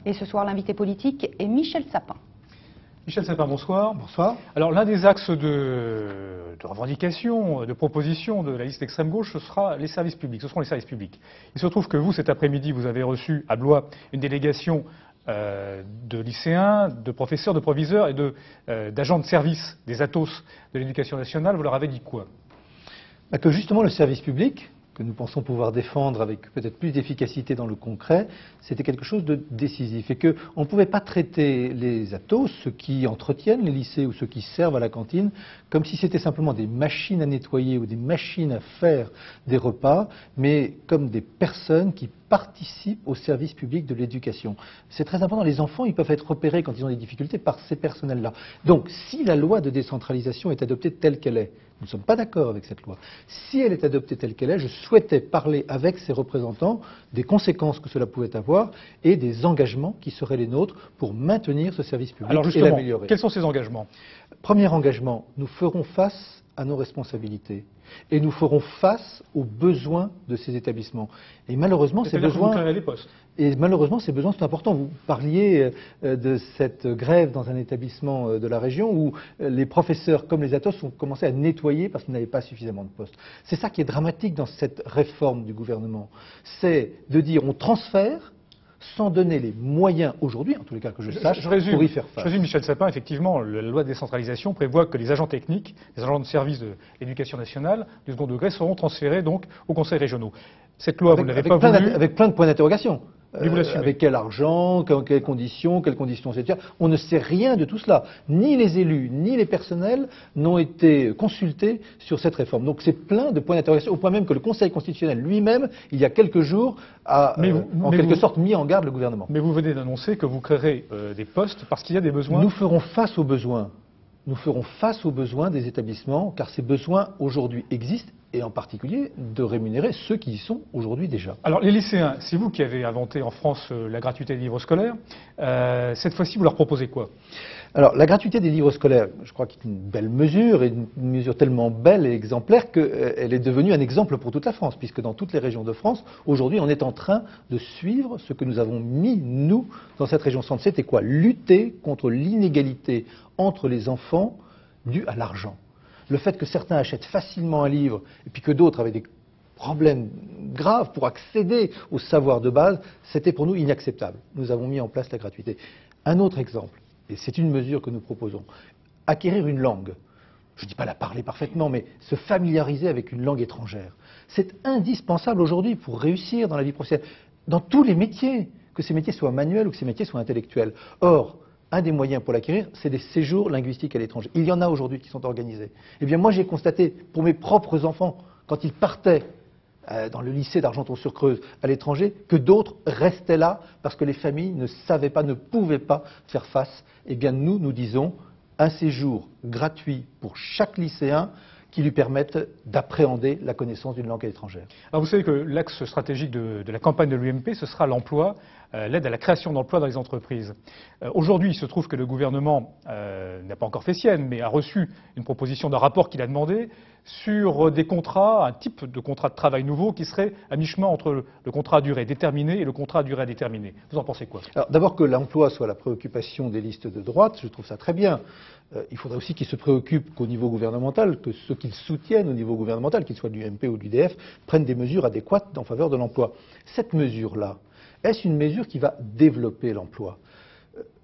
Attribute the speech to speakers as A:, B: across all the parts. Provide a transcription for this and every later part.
A: Et ce soir, l'invité politique est Michel Sapin.
B: Michel Sapin, bonsoir.
C: Bonsoir.
B: Alors l'un des axes de revendication, de proposition de la liste extrême gauche, ce sera les services publics. Ce seront les services publics. Il se trouve que vous, cet après-midi, vous avez reçu à Blois une délégation de lycéens, de professeurs, de proviseurs et d'agents de service des Athos de l'Éducation nationale. Vous leur avez dit quoi?
C: Que justement le service public, que nous pensons pouvoir défendre avec peut-être plus d'efficacité dans le concret, c'était quelque chose de décisif et qu'on ne pouvait pas traiter les Athos, ceux qui entretiennent les lycées ou ceux qui servent à la cantine, comme si c'était simplement des machines à nettoyer ou des machines à faire des repas, mais comme des personnes qui participent au service public de l'éducation. C'est très important, les enfants ils peuvent être repérés quand ils ont des difficultés par ces personnels-là. Donc si la loi de décentralisation est adoptée telle qu'elle est, nous ne sommes pas d'accord avec cette loi. Si elle est adoptée telle qu'elle est, je souhaitais parler avec ses représentants des conséquences que cela pouvait avoir et des engagements qui seraient les nôtres pour maintenir ce service public et l'améliorer.
B: Quels sont ces engagements?
C: Premier engagement, nous ferons face à nos responsabilités et nous ferons face aux besoins de ces établissements. Et malheureusement, ces besoins sont importants. Vous parliez de cette grève dans un établissement de la région où les professeurs, comme les Athos, ont commencé à nettoyer parce qu'ils n'avaient pas suffisamment de postes. C'est ça qui est dramatique dans cette réforme du gouvernement. C'est de dire on transfère sans donner les moyens aujourd'hui, en tous les cas que je sache, pour y faire face.
B: Je résume, Michel Sapin, effectivement, la loi de décentralisation prévoit que les agents techniques, les agents de service de l'éducation nationale du second degré seront transférés donc aux conseils régionaux. Cette loi, vous ne l'avez pas voulu.
C: Avec plein de points d'interrogation.
B: Avec
C: quel argent, quelles conditions sanitaires. On ne sait rien de tout cela. Ni les élus, ni les personnels n'ont été consultés sur cette réforme. Donc c'est plein de points d'interrogation, au point même que le Conseil constitutionnel lui-même, il y a quelques jours, a en quelque sorte mis en garde le gouvernement.
B: Mais vous venez d'annoncer que vous créerez des postes parce qu'il y a des besoins.
C: Nous ferons face aux besoins. Nous ferons face aux besoins des établissements, car ces besoins aujourd'hui existent, et en particulier de rémunérer ceux qui y sont aujourd'hui déjà.
B: Alors les lycéens, c'est vous qui avez inventé en France la gratuité des livres scolaires. Cette fois-ci, vous leur proposez quoi?
C: Alors la gratuité des livres scolaires, je crois qu'il est une belle mesure, et une mesure tellement belle et exemplaire qu'elle est devenue un exemple pour toute la France, puisque dans toutes les régions de France, aujourd'hui on est en train de suivre ce que nous avons mis, nous, dans cette région centre. C'était quoi? Lutter contre l'inégalité entre les enfants due à l'argent. Le fait que certains achètent facilement un livre et puis que d'autres avaient des problèmes graves pour accéder au savoir de base, c'était pour nous inacceptable. Nous avons mis en place la gratuité. Un autre exemple, et c'est une mesure que nous proposons, acquérir une langue. Je ne dis pas la parler parfaitement, mais se familiariser avec une langue étrangère. C'est indispensable aujourd'hui pour réussir dans la vie professionnelle, dans tous les métiers, que ces métiers soient manuels ou que ces métiers soient intellectuels. Or, un des moyens pour l'acquérir, c'est des séjours linguistiques à l'étranger. Il y en a aujourd'hui qui sont organisés. Eh bien, moi, j'ai constaté, pour mes propres enfants, quand ils partaient dans le lycée d'Argenton-sur-Creuse à l'étranger, que d'autres restaient là parce que les familles ne savaient pas, ne pouvaient pas faire face. Eh bien, nous disons un séjour gratuit pour chaque lycéen qui lui permettent d'appréhender la connaissance d'une langue étrangère.
B: Alors vous savez que l'axe stratégique de la campagne de l'UMP, ce sera l'emploi, l'aide à la création d'emplois dans les entreprises. Aujourd'hui, il se trouve que le gouvernement n'a pas encore fait sienne, mais a reçu une proposition d'un rapport qu'il a demandé sur des contrats, un type de contrat de travail nouveau qui serait à mi-chemin entre le contrat à durée déterminée et le contrat à durée indéterminée. Vous en pensez quoi?
C: Alors d'abord que l'emploi soit la préoccupation des listes de droite, je trouve ça très bien. Il faudrait aussi qu'ils se préoccupent qu'au niveau gouvernemental, que ceux qu'ils soutiennent au niveau gouvernemental, qu'ils soient de l'UMP ou de l'UDF, prennent des mesures adéquates en faveur de l'emploi. Cette mesure-là, est-ce une mesure qui va développer l'emploi?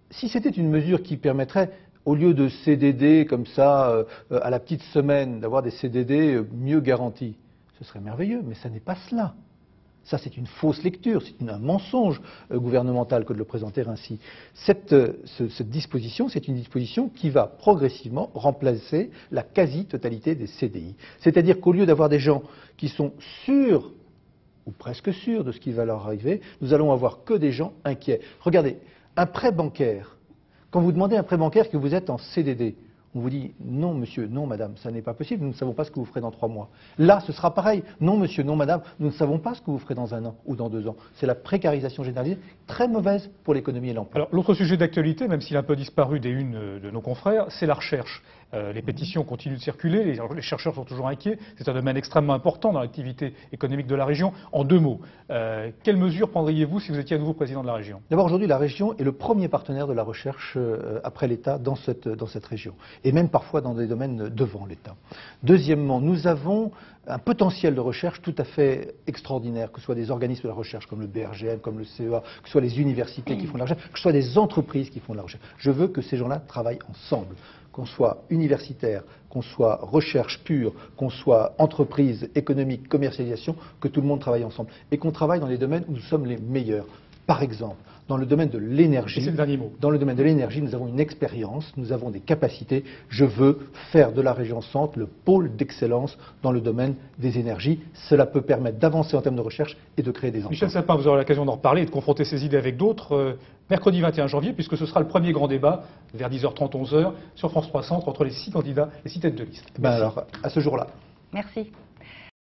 C: Si c'était une mesure qui permettrait, au lieu de CDD comme ça, à la petite semaine, d'avoir des CDD mieux garantis, ce serait merveilleux, mais ça n'est pas cela. Ça, c'est une fausse lecture, c'est un mensonge gouvernemental que de le présenter ainsi. Cette disposition, c'est une disposition qui va progressivement remplacer la quasi-totalité des CDI. C'est-à-dire qu'au lieu d'avoir des gens qui sont sûrs, ou presque sûrs de ce qui va leur arriver, nous allons avoir que des gens inquiets. Regardez, un prêt bancaire, quand vous demandez un prêt bancaire que vous êtes en CDD, On vous dit non monsieur, non madame, ça n'est pas possible, nous ne savons pas ce que vous ferez dans 3 mois. Là, ce sera pareil. Non monsieur, non madame, nous ne savons pas ce que vous ferez dans 1 an ou dans 2 ans. C'est la précarisation généralisée, très mauvaise pour l'économie et l'emploi.
B: Alors, l'autre sujet d'actualité, même s'il a un peu disparu des unes de nos confrères, c'est la recherche. Les pétitions continuent de circuler, les chercheurs sont toujours inquiets. C'est un domaine extrêmement important dans l'activité économique de la région. En 2 mots, quelles mesures prendriez-vous si vous étiez à nouveau président de la région?
C: D'abord, aujourd'hui, la région est le premier partenaire de la recherche après l'État dans cette région, et même parfois dans des domaines devant l'État. Deuxièmement, nous avons un potentiel de recherche tout à fait extraordinaire, que ce soit des organismes de la recherche comme le BRGM, comme le CEA, que ce soit les universités qui font de la recherche, que ce soit des entreprises qui font de la recherche. Je veux que ces gens-là travaillent ensemble. Qu'on soit universitaire, qu'on soit recherche pure, qu'on soit entreprise, économique, commercialisation, que tout le monde travaille ensemble. Et qu'on travaille dans les domaines où nous sommes les meilleurs. Par exemple, dans le domaine de l'énergie.
B: C'est le dernier mot.
C: Dans le domaine de l'énergie, nous avons une expérience, nous avons des capacités. Je veux faire de la région Centre le pôle d'excellence dans le domaine des énergies. Cela peut permettre d'avancer en termes de recherche et de créer des emplois.
B: Michel Sapin, vous aurez l'occasion d'en reparler et de confronter ces idées avec d'autres mercredi 21 janvier, puisque ce sera le premier grand débat vers 10h30, 11h sur France 3 Centre entre les 6 candidats, les 6 têtes de liste.
C: Alors, à ce jour-là.
A: Merci.